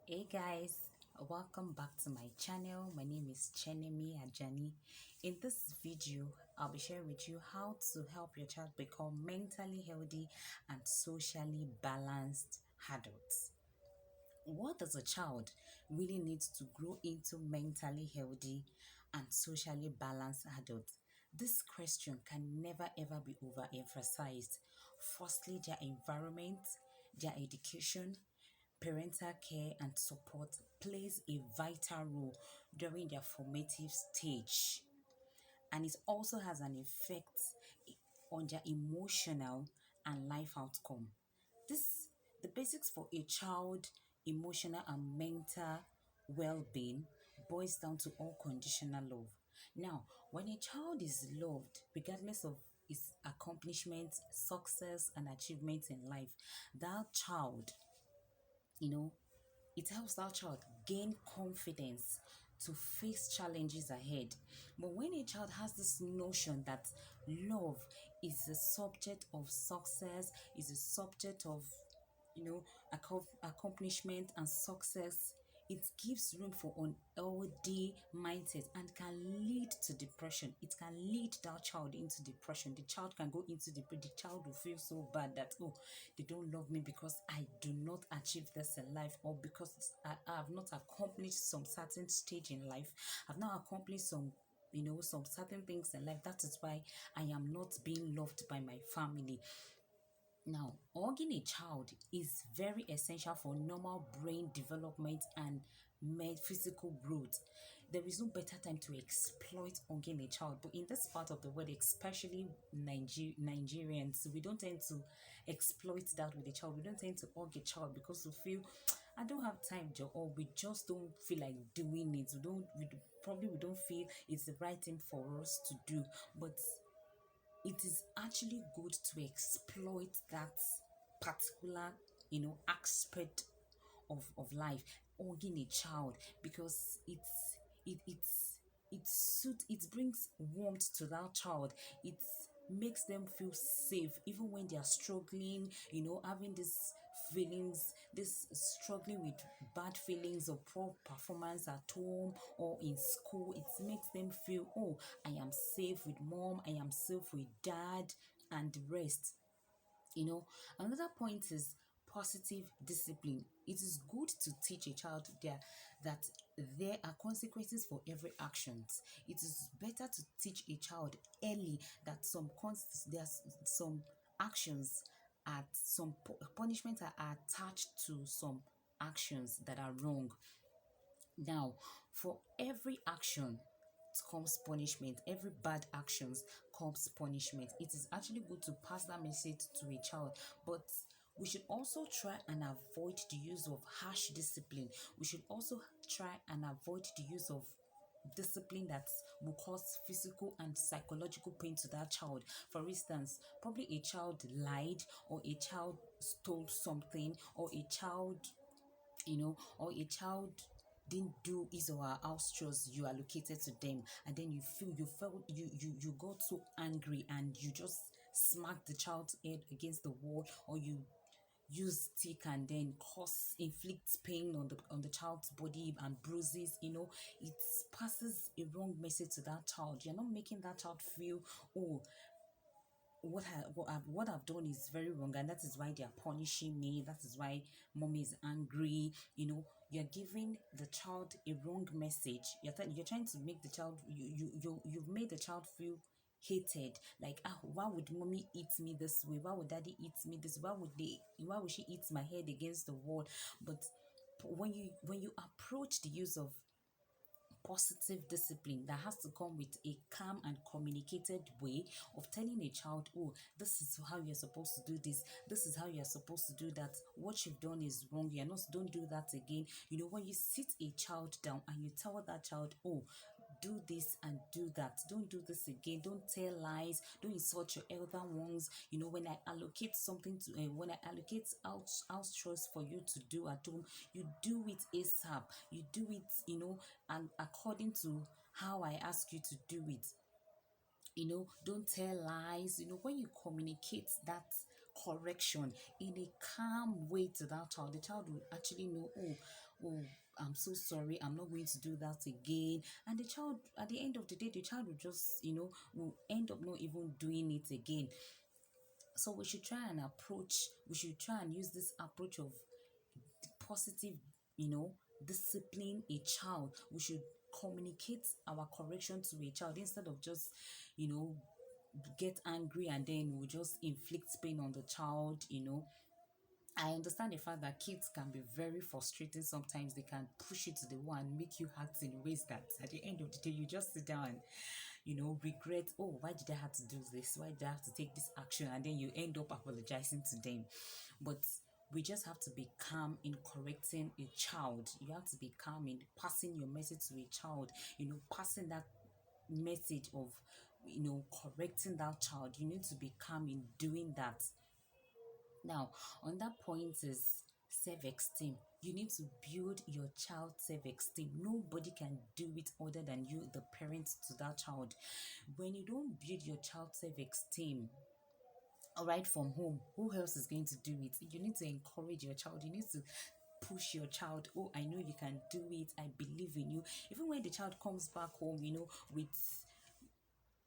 Hey guys, welcome back to my channel. My name is Chenemi Ajani. In this video, I'll be sharing with you how to help your child become mentally healthy and socially balanced adults. What does a child really need to grow into mentally healthy and socially balanced adults? This question can never ever be overemphasized. Firstly, their environment, their education, parental care and support plays a vital role during their formative stage, and it also has an effect on their emotional and life outcome. This the basics for a child emotional and mental well-being boils down to unconditional love. Now, when a child is loved, regardless of his accomplishments, success, and achievements in life, that child, you know, it helps that child gain confidence to face challenges ahead. But when a child has this notion that love is a subject of success, is a subject of, you know, accomplishment and success, it gives room for unhealthy mindset and can lead to depression. It can lead that child into depression. The child can go into the child will feel so bad that, oh, they don't love me because I do not achieve this in life, or because I have not accomplished some certain stage in life. I've not accomplished some certain things in life. That is why I am not being loved by my family. Now, hugging a child is very essential for normal brain development and physical growth. There is no better time to exploit hugging a child, but in this part of the world, especially Nigerians, we don't tend to exploit that with a child. We don't tend to hug a child because we feel I don't have time, Joe, or we just don't feel like doing it. We don't feel it's the right thing for us to do, but it is actually good to exploit that particular aspect of life, hugging a child, because it brings warmth to that child. It makes them feel safe even when they are struggling, having these feelings, this struggling with bad feelings or poor performance at home or in school. It makes them feel, oh, I am safe with mom, I am safe with dad, and the rest. Another point is positive discipline. It is good to teach a child that there are consequences for every actions. It is better to teach a child early that there's some actions at some punishments are attached to some actions that are wrong. Now, for every action comes punishment. Every bad actions comes punishment. It is actually good to pass that message to a child, but we should also try and avoid the use of harsh discipline. We should also try and avoid the use of discipline that will cause physical and psychological pain to that child. For instance, probably a child lied, or a child stole something, or a child didn't do his or her house chores you allocated to them, and then you got so angry and you just smacked the child's head against the wall, or you use stick and then inflict pain on the child's body and bruises. It passes a wrong message to that child. You're not making that child feel, oh, what I've done is very wrong, and that is why they are punishing me. That is why mommy is angry. You're giving the child a wrong message. You're trying to make the child, you've made the child feel hated. Like, why would mommy eat me this way? Why would daddy eat me this? Why would she eat my head against the wall? But when you approach the use of positive discipline, that has to come with a calm and communicated way of telling a child, oh, this is how you're supposed to do this is how you're supposed to do that, what you've done is wrong, don't do that again. When you sit a child down and you tell that child, oh, do this and do that, don't do this again, don't tell lies, don't insult your elder ones. When I allocate something to when I allocate house chores for you to do at home, you do it ASAP, you do it, and according to how I ask you to do it. Don't tell lies. When you communicate that correction in a calm way to that child, the child will actually know, oh, oh, I'm so sorry, I'm not going to do that again. And the child, at the end of the day, the child will just, will end up not even doing it again. So we should try and use this approach of positive, you know, discipline a child. We should communicate our correction to a child instead of just, you know, get angry and then we just inflict pain on the child. I understand the fact that kids can be very frustrating sometimes. They can push you to the wall and make you act in ways that at the end of the day you just sit down and regret, oh, why did I have to do this? Why did I have to take this action? And then you end up apologizing to them. But we just have to be calm in correcting a child. You have to be calm in passing your message to a child, passing that message of correcting that child. You need to be calm in doing that. Now, on that point is self-esteem. You need to build your child's self-esteem. Nobody can do it other than you, the parent to that child. When you don't build your child's self-esteem, right from home, who else is going to do it? You need to encourage your child. You need to push your child. Oh, I know you can do it. I believe in you. Even when the child comes back home, with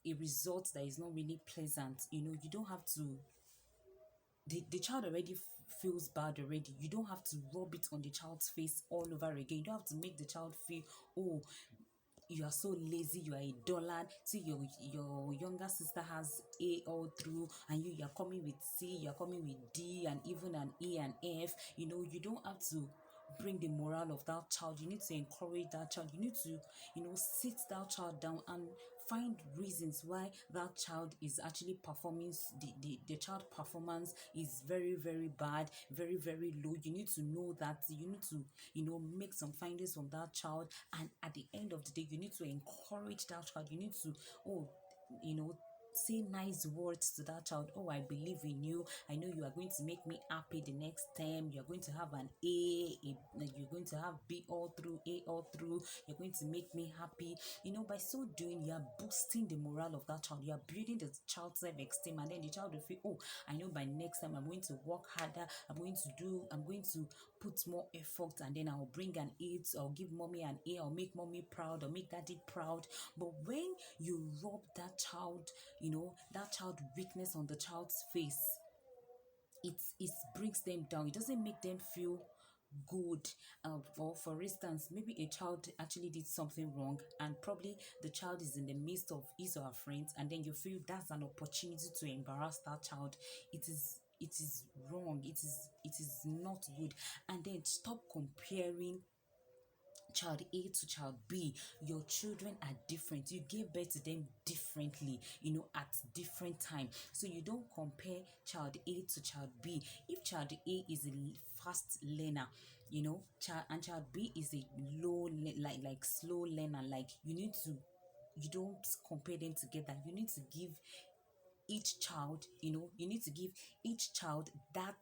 a result that is not really pleasant, you don't have to, the child already feels bad already. You don't have to rub it on the child's face all over again. You don't have to make the child feel, oh, you are so lazy, you are a dullard. See, your younger sister has A all through, and you're coming with C, you're coming with D, and even an E and F. You don't have to bring the morale of that child. You need to encourage that child. You need to sit that child down and find reasons why that child is actually performing. The child performance is very, very bad, very, very low. You need to know that. You need to make some findings from that child, and at the end of the day you need to encourage that child. You need to, oh, say nice words to that child. Oh, I believe in you. I know you are going to make me happy the next time. You're going to have an you're going to have B all through, A all through. You're going to make me happy. By so doing, you are boosting the morale of that child. You are building the child's self-esteem, and then the child will feel, oh, I know by next time I'm going to work harder. I'm going to put more effort, and then I'll bring an A. I'll give mommy an A. I'll make mommy proud. I'll make daddy proud. But when you rub that child, that child weakness on the child's face, it brings them down. It doesn't make them feel good. Or for instance, maybe a child actually did something wrong, and probably the child is in the midst of his or her friends, and then you feel that's an opportunity to embarrass that child. It is wrong. It is not good. And then stop comparing child A to child B. Your children are different. You give birth to them differently, at different time. So you don't compare child A to child B. If child A is a fast learner, child B is a like slow learner, like you don't compare them together. You need to give each child, you need to give each child that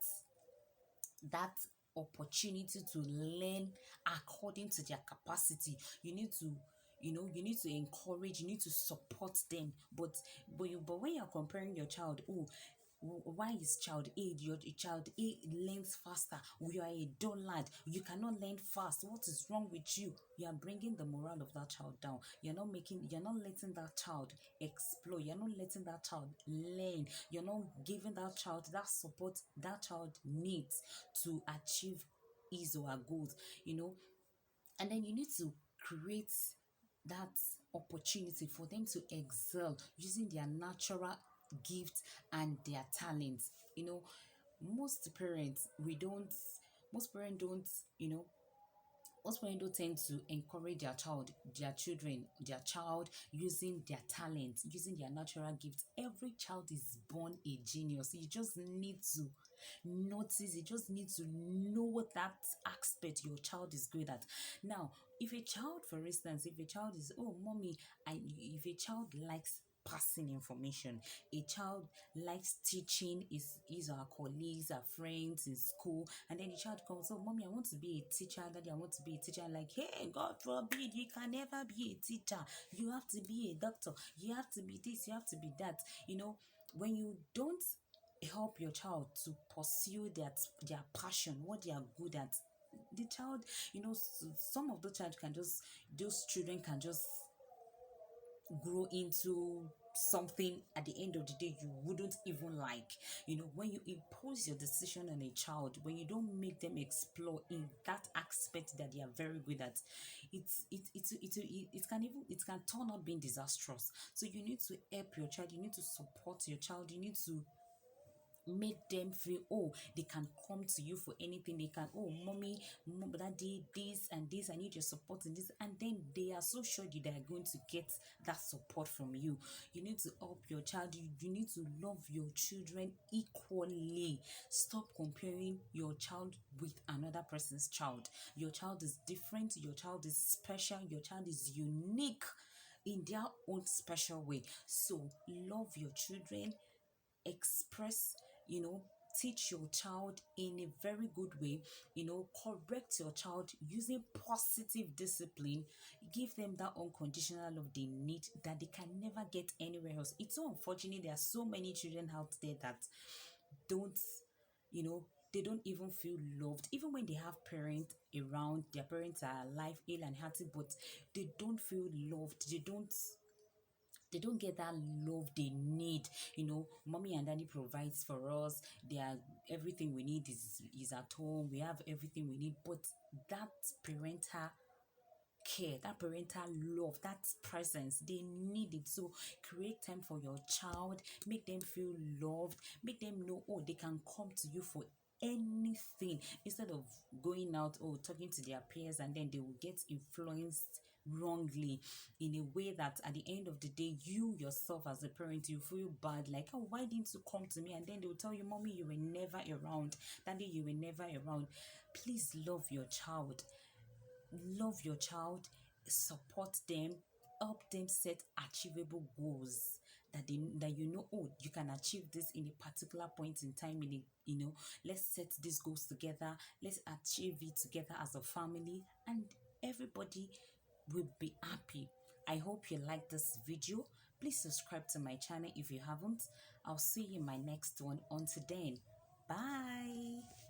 opportunity to learn according to their capacity. You need to encourage, you need to support them. But when you're comparing your child, oh, why is child A, your child A learns faster? You are a dull lad, you cannot learn fast. What is wrong with you? You are bringing the morale of that child down. You're not letting that child explore. You're not letting that child learn. You're not giving that child that support that child needs to achieve his or her goals. And then you need to create that opportunity for them to excel using their natural gift and their talents. Most parents we don't most parents don't most parents don't tend to encourage their child using their talent, using their natural gifts. Every child is born a genius. You just need to notice, you just need to know what that aspect your child is good at. Now, if a child, for instance, if a child is, oh, mommy, if a child likes passing information, a child likes teaching his or her colleagues, her friends in school, and then the child comes, oh, mommy, I want to be a teacher, daddy, I want to be a teacher. I'm like, hey, God forbid, you can never be a teacher. You have to be a doctor. You have to be this, you have to be that. When you don't help your child to pursue their passion, what they are good at, the child, some of the child can just, those children can just grow into something at the end of the day you wouldn't even like. When you impose your decision on a child, when you don't make them explore in that aspect that they are very good at, it can turn out being disastrous. So you need to help your child, you need to support your child, you need to make them feel, oh, they can come to you for anything. They can, oh, mommy, daddy, this and this, I need your support in this. And then they are so sure that they are going to get that support from you. You need to help your child. You need to love your children equally. Stop comparing your child with another person's child. Your child is different, your child is special, your child is unique in their own special way. So love your children, express, teach your child in a very good way, correct your child using positive discipline, give them that unconditional love they need that they can never get anywhere else. It's so unfortunate there are so many children out there that don't, you know they don't even feel loved even when they have parents around. Their parents are alive, ill and healthy, but they don't feel loved. They don't get that love they need. Mommy and daddy provides for us. They are, everything we need is at home. We have everything we need, but that parental care, that parental love, that presence, they need it. So create time for your child, make them feel loved, make them know, oh, they can come to you for anything, instead of going out, oh, talking to their peers, and then they will get influenced wrongly in a way that at the end of the day, you yourself as a parent, you feel bad, like, oh, why didn't you come to me? And then they will tell you, mommy, you were never around, daddy, you were never around. Please love your child. Love your child, support them, help them set achievable goals that oh, you can achieve this in a particular point in time. Let's set these goals together, let's achieve it together as a family, and everybody will be happy. I hope you like this video. Please subscribe to my channel if you haven't. I'll see you in my next one. Until then, bye.